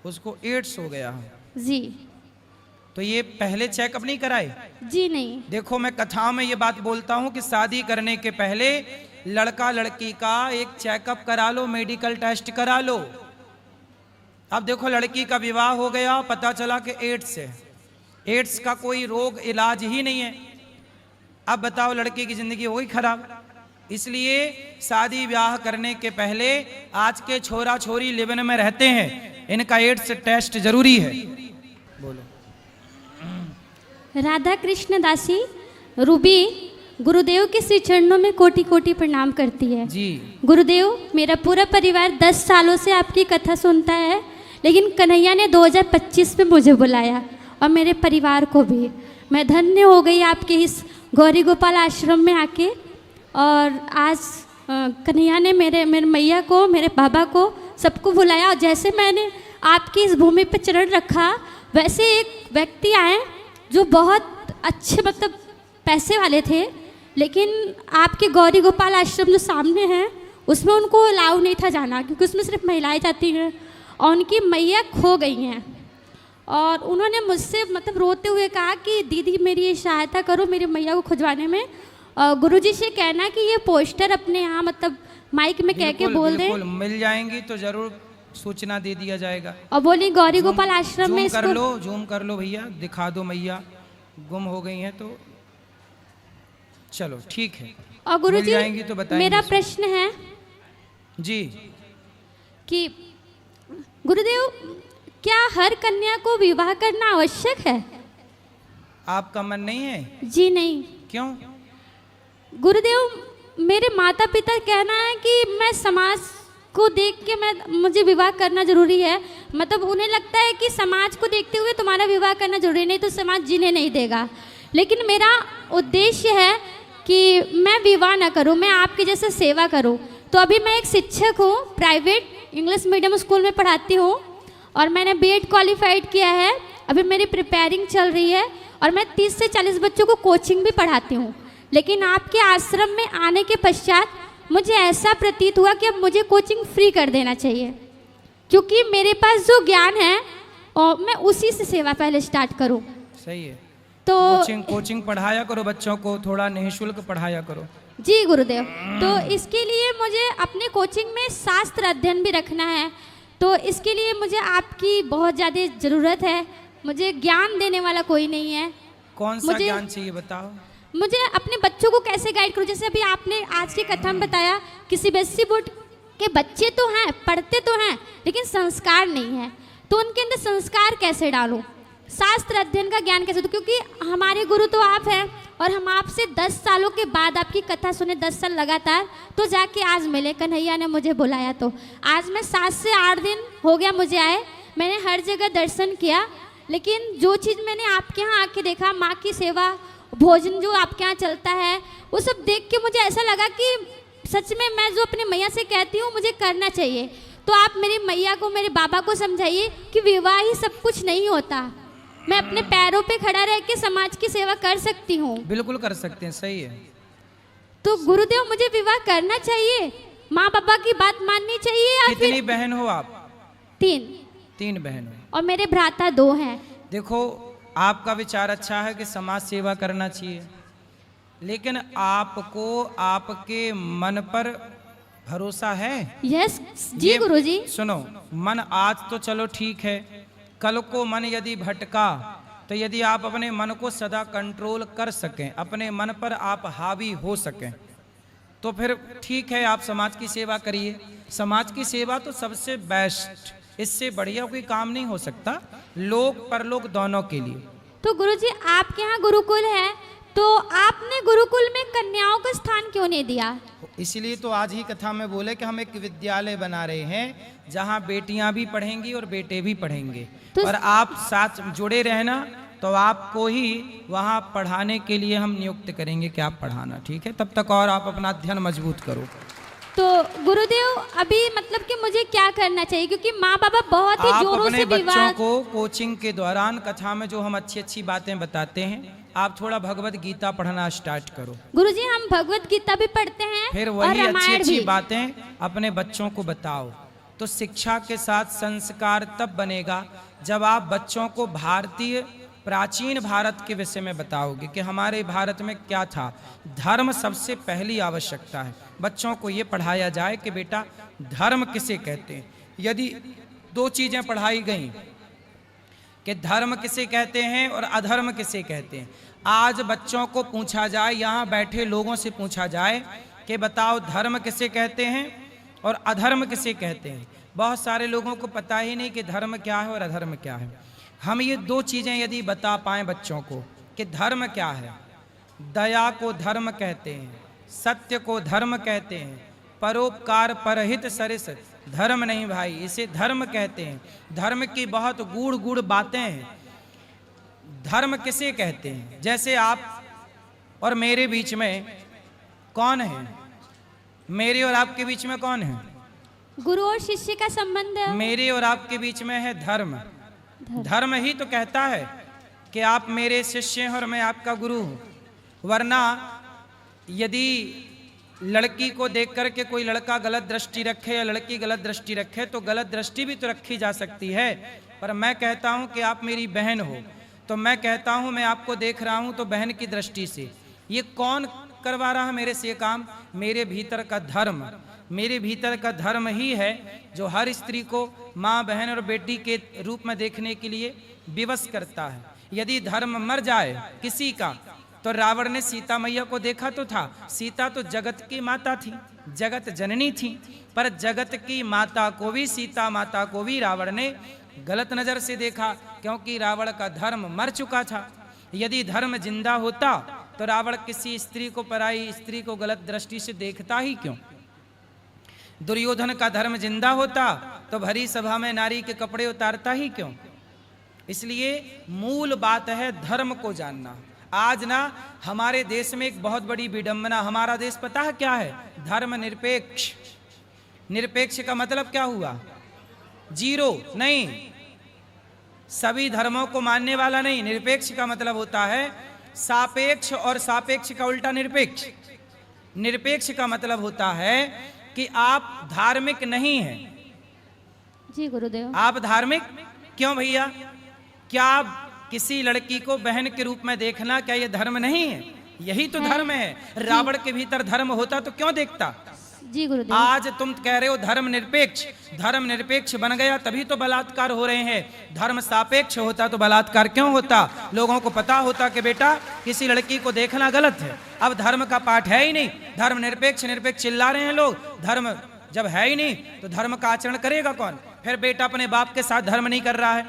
उसको एड्स हो गया। जी। तो ये पहले चेकअप नहीं कराए? जी नहीं। देखो, मैं कथाओं में ये बात बोलता हूं कि शादी करने के पहले लड़का लड़की का एक चेकअप करा लो, मेडिकल टेस्ट करा लो। अब देखो, लड़की का विवाह हो गया, पता चला कि एड्स है। एड्स का कोई रोग इलाज ही नहीं है। अब बताओ, लड़की की जिंदगी हो गई खराब। इसलिए शादी ब्याह करने के पहले आज के छोरा छोरी लिव-इन में रहते हैं, इनका एड्स टेस्ट जरूरी है। बोलो। राधा कृष्ण दासी रूबी गुरुदेव के श्री चरणों में कोटि कोटि प्रणाम करती है। जी। गुरुदेव, मेरा पूरा परिवार 10 सालों से आपकी कथा सुनता है, लेकिन कन्हैया ने 2025 में मुझे बुलाया और मेरे परिवार को भी। मैं धन्य हो गई आपके इस गौरी गोपाल आश्रम में आके। और आज कन्हैया ने मेरे मैया को, मेरे बाबा को, सबको बुलाया। और जैसे मैंने आपकी इस भूमि पर चरण रखा, वैसे एक व्यक्ति आए जो बहुत अच्छे, मतलब पैसे वाले थे, लेकिन आपके गौरी गोपाल आश्रम जो सामने है उसमें उनको अलाउ नहीं था जाना, क्योंकि उसमें सिर्फ महिलाएं जाती हैं। और उनकी मैया खो गई हैं और उन्होंने मुझसे मतलब रोते हुए कहा कि दीदी मेरी ये सहायता करो मेरी मैया को खुजवाने में। गुरुजी से कहना कि ये पोस्टर अपने यहाँ मतलब माइक में कह के बोल दें, मिल जाएंगी तो जरूर सूचना दे दिया जाएगा। और बोली गौरी गोपाल आश्रम में कर लो, जूम कर लो भैया, दिखा दो मैया गुम हो गई हैं तो चलो ठीक है। और गुरुजी तो बताएंगे। मेरा प्रश्न है जी कि गुरुदेव, क्या हर कन्या को विवाह करना आवश्यक है? आपका मन नहीं है? जी नहीं। क्यों? गुरुदेव, मेरे माता पिता कहना है कि मैं समाज को देख के मुझे विवाह करना जरूरी है। मतलब उन्हें लगता है कि समाज को देखते हुए तुम्हारा विवाह करना जरूरी, नहीं तो समाज जीने नहीं देगा। लेकिन मेरा उद्देश्य है कि मैं विवाह ना करूं, मैं आपके जैसे सेवा करूं। तो अभी मैं एक शिक्षक हूं, प्राइवेट इंग्लिश मीडियम स्कूल में पढ़ाती हूं और मैंने बीएड क्वालिफाइड किया है। अभी मेरी प्रिपेयरिंग चल रही है और मैं 30 से 40 बच्चों को कोचिंग भी पढ़ाती हूं। लेकिन आपके आश्रम में आने के पश्चात मुझे ऐसा प्रतीत हुआ कि अब मुझे कोचिंग फ्री कर देना चाहिए, क्योंकि मेरे पास जो ज्ञान है और मैं उसी से सेवा पहले स्टार्ट करूं। सही है। तो कोचिंग पढ़ाया करो, बच्चों को थोड़ा निःशुल्क पढ़ाया करो। जी गुरुदेव। तो इसके लिए मुझे अपने कोचिंग में शास्त्र अध्ययन भी रखना है, तो इसके लिए मुझे आपकी बहुत ज़्यादा ज़रूरत है। मुझे ज्ञान देने वाला कोई नहीं है। कौन सा ज्ञान चाहिए बताओ? मुझे अपने बच्चों को कैसे गाइड करूं? जैसे अभी आपने आज की कथा में बताया कि सीबीएसई बोर्ड के बच्चे तो हैं, पढ़ते तो हैं, लेकिन संस्कार नहीं है। तो उनके अंदर संस्कार कैसे डालूं? शास्त्र अध्ययन का ज्ञान कैसे दूं? क्योंकि हमारे गुरु तो आप हैं और हम आपसे 10 सालों के बाद आपकी कथा सुने, 10 साल लगातार, तो जाके आज मिले। कन्हैया ने मुझे बुलाया, तो आज मैं 7 से 8 दिन हो गया मुझे आए। मैंने हर जगह दर्शन किया, लेकिन जो चीज़ मैंने आपके यहाँ आके देखा, माँ की सेवा, भोजन जो आपके यहाँ चलता है, वो सब देख के मुझे ऐसा लगा कि सच में मैं जो अपनी मैया से कहती हूँ मुझे करना चाहिए। तो आप मेरी मैया को, मेरे बाबा को समझाइए कि विवाह ही सब कुछ नहीं होता। मैं अपने पैरों पे खड़ा रह के समाज की सेवा कर सकती हूँ। बिल्कुल कर सकते हैं, सही है। तो गुरुदेव, मुझे विवाह करना चाहिए, माँ बाबा की बात माननी चाहिए या कितनी बहन हो आप? 3 बहन हो। और मेरे भ्राता 2 हैं। देखो, आपका विचार अच्छा है कि समाज सेवा करना चाहिए, लेकिन आपको आपके मन पर भरोसा है? यस जी गुरुजी। सुनो, मन आज तो चलो ठीक है, कल को मन यदि भटका तो यदि आप अपने मन को सदा कंट्रोल कर सकें, अपने मन पर आप हावी हो सकें, तो फिर ठीक है, आप समाज की सेवा करिए। समाज की सेवा तो सबसे बेस्ट, इससे बढ़िया कोई काम नहीं हो सकता, लोक परलोक दोनों के लिए। तो गुरुजी, आपके यहाँ गुरुकुल है, तो आपने गुरुकुल में कन्याओं का स्थान क्यों नहीं दिया? इसलिए तो आज ही कथा में बोले कि हम एक विद्यालय बना रहे हैं जहाँ बेटियां भी पढ़ेंगी और बेटे भी पढ़ेंगे। तो और आप साथ जुड़े रहना, तो आपको ही वहाँ पढ़ाने के लिए हम नियुक्त करेंगे कि आप पढ़ाना, ठीक है? तब तक और आप अपना अध्ययन मजबूत करो। तो गुरुदेव, अभी मतलब कि मुझे क्या करना चाहिए? क्योंकि माँ बाबा बहुत ही जोरों से बच्चों को कोचिंग के दौरान कथा में जो हम अच्छी अच्छी बातें बताते हैं, आप थोड़ा भगवत गीता पढ़ना स्टार्ट करो। गुरुजी, हम भगवत गीता भी पढ़ते हैं, फिर वही अच्छी अच्छी बातें अपने बच्चों को बताओ, तो शिक्षा के साथ संस्कार तब बनेगा जब आप बच्चों को भारतीय प्राचीन भारत के विषय में बताओगे कि हमारे भारत में क्या था। धर्म सबसे पहली आवश्यकता है। बच्चों को ये पढ़ाया जाए कि बेटा धर्म किसे कहते हैं। यदि दो चीजें पढ़ाई गई कि धर्म किसे कहते हैं और अधर्म किसे कहते हैं, आज बच्चों को पूछा जाए, यहाँ बैठे लोगों से पूछा जाए कि बताओ धर्म किसे कहते हैं और अधर्म किसे कहते हैं, बहुत सारे लोगों को पता ही नहीं कि धर्म क्या है और अधर्म क्या है। हम ये दो चीज़ें यदि बता पाएं बच्चों को कि धर्म क्या है, दया को धर्म कहते हैं, सत्य को धर्म कहते हैं, परोपकार परहित सरिस धर्म नहीं भाई, इसे धर्म कहते हैं। धर्म की बहुत गूढ़ गूढ़ बातें हैं। धर्म किसे कहते हैं? जैसे आप और मेरे बीच में कौन है? मेरे और आपके बीच में कौन है? गुरु और शिष्य का संबंध है। मेरे और आपके बीच में है धर्म। धर्म ही तो कहता है कि आप मेरे शिष्य हैं और मैं आपका गुरु हूं। वरना यदि लड़की को देख करके कोई लड़का गलत दृष्टि रखे या लड़की गलत दृष्टि रखे तो गलत दृष्टि भी तो रखी जा सकती है। पर मैं कहता हूं कि आप मेरी बहन हो, तो मैं कहता हूं मैं आपको देख रहा हूं तो बहन की दृष्टि से। ये कौन करवा रहा है मेरे से ये काम? मेरे भीतर का धर्म। मेरे भीतर का धर्म ही है जो हर स्त्री को माँ, बहन और बेटी के रूप में देखने के लिए विवश करता है। यदि धर्म मर जाए किसी का, तो रावण ने सीता मैया को देखा तो था। सीता तो जगत की माता थी, जगत जननी थी, पर जगत की माता को भी, सीता माता को भी रावण ने गलत नजर से देखा, क्योंकि रावण का धर्म मर चुका था। यदि धर्म जिंदा होता तो रावण किसी स्त्री को, पराई स्त्री को गलत दृष्टि से देखता ही क्यों? दुर्योधन का धर्म जिंदा होता तो भरी सभा में नारी के कपड़े उतारता ही क्यों? इसलिए मूल बात है धर्म को जानना। आज ना हमारे देश में एक बहुत बड़ी विडंबना, हमारा देश पता है क्या है? धर्म निरपेक्ष। निरपेक्ष का मतलब क्या हुआ? जीरो नहीं, सभी धर्मों को मानने वाला नहीं। निरपेक्ष का मतलब होता है सापेक्ष, और सापेक्ष का उल्टा निरपेक्ष। निरपेक्ष का मतलब होता है कि आप धार्मिक नहीं हैं। जी गुरुदेव। आप धार्मिक क्यों भैया? क्या किसी लड़की को बहन के रूप में देखना क्या ये धर्म नहीं है? यही तो धर्म है। रावण के भीतर धर्म होता तो क्यों देखता? जी गुरुदेव। आज तुम कह रहे हो धर्म निरपेक्ष। धर्म निरपेक्ष बन गया तभी तो बलात्कार हो रहे हैं। धर्म सापेक्ष होता तो बलात्कार क्यों होता? लोगों को पता होता कि बेटा किसी लड़की को देखना गलत है। अब धर्म का पाठ है ही नहीं। धर्म निरपेक्ष निरपेक्ष चिल्ला रहे हैं लोग। धर्म जब है ही नहीं तो धर्म का आचरण करेगा कौन? फिर बेटा अपने बाप के साथ धर्म नहीं कर रहा है,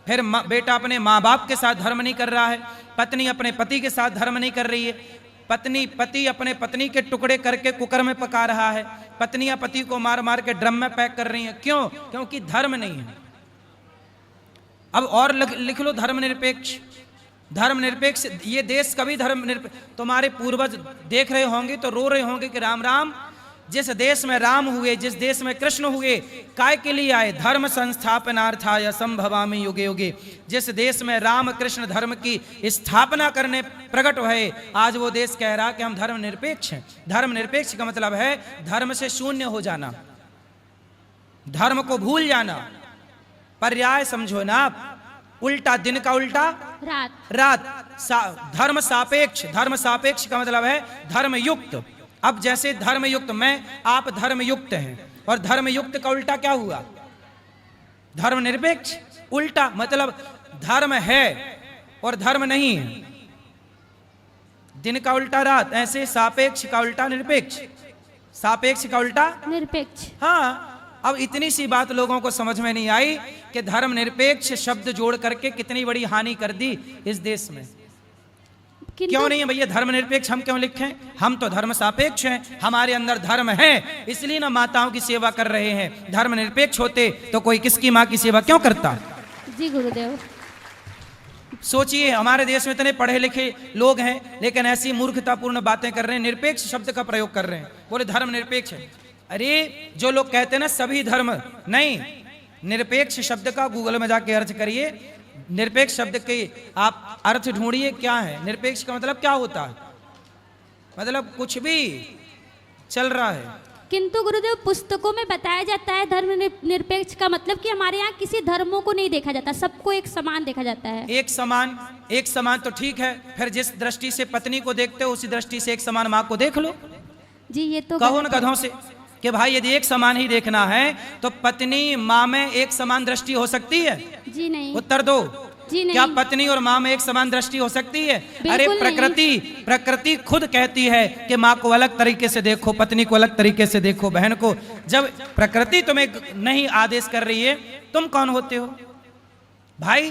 फिर बेटा अपने माँ बाप के साथ धर्म नहीं कर रहा है, पत्नी अपने पति के साथ धर्म नहीं कर रही है, पति अपने पत्नी के टुकड़े करके कुकर में पका रहा है, पत्नियां पति को मार मार के ड्रम में पैक कर रही हैं। क्यों? क्योंकि धर्म नहीं है। अब और लिख लो धर्म निरपेक्ष। धर्म निरपेक्ष ये देश कभी धर्म निरपेक्ष। तुम्हारे पूर्वज देख रहे होंगे तो रो रहे होंगे कि राम राम, जिस देश में राम हुए, जिस देश में कृष्ण हुए, काय के लिए आए? धर्म संस्थापनार्थाय संभवामि युगे युगे। जिस देश में राम कृष्ण धर्म की स्थापना करने प्रकट हुए, आज वो देश कह रहा कि हम धर्म निरपेक्ष हैं। धर्म निरपेक्ष का मतलब है धर्म से शून्य हो जाना, धर्म को भूल जाना। पर्याय समझो ना आप, उल्टा दिन का उल्टा रात। धर्म सापेक्ष। धर्म सापेक्ष का मतलब है धर्मयुक्त। अब जैसे धर्मयुक्त मैं, आप धर्मयुक्त हैं, और धर्मयुक्त का उल्टा क्या हुआ? धर्म निरपेक्ष। उल्टा मतलब धर्म है और धर्म नहीं है। दिन का उल्टा रात, ऐसे सापेक्ष का उल्टा निरपेक्ष, सापेक्ष का उल्टा निरपेक्ष। हाँ, अब इतनी सी बात लोगों को समझ में नहीं आई कि धर्म निरपेक्ष शब्द जोड़ करके कितनी बड़ी हानि कर दी इस देश में। क्यों नहीं है भैया धर्म निरपेक्ष? हम क्यों लिखें? हम तो धर्म सापेक्ष हैं, हमारे अंदर धर्म है, इसलिए ना माताओं की सेवा कर रहे हैं। धर्म निरपेक्ष होते तो कोई किसकी माँ की सेवा क्यों करता? जी गुरुदेव। सोचिए, हमारे देश में इतने पढ़े लिखे लोग हैं लेकिन ऐसी मूर्खतापूर्ण बातें कर रहे हैं, निरपेक्ष शब्द का प्रयोग कर रहे हैं, बोले धर्म निरपेक्ष है। अरे जो लोग कहते हैं ना सभी धर्म, नहीं, निरपेक्ष शब्द का गूगल में जाके अर्थ करिए। निरपेक्ष शब्द के आप अर्थ ढूंढिए क्या है। निरपेक्ष का मतलब क्या होता है? मतलब कुछ भी चल रहा है। किंतु गुरुदेव पुस्तकों में बताया जाता है धर्म निरपेक्ष का मतलब कि हमारे यहाँ किसी धर्मों को नहीं देखा जाता, सबको एक समान देखा जाता है। एक समान तो ठीक है, फिर जिस दृष्टि से पत्नी को देखते हो उसी दृष्टि से एक समान माँ को देख लो। जी ये तो कहो न गधों से कि भाई यदि एक समान ही देखना है तो पत्नी माँ में एक समान दृष्टि हो सकती है? जी नहीं। उत्तर दो। जी नहीं। क्या पत्नी और माँ में एक समान दृष्टि हो सकती है? अरे नहीं। प्रकृति खुद कहती है कि माँ को अलग तरीके से देखो, पत्नी को अलग तरीके से देखो, बहन को। जब प्रकृति तुम्हें नहीं आदेश कर रही है, तुम कौन होते हो भाई?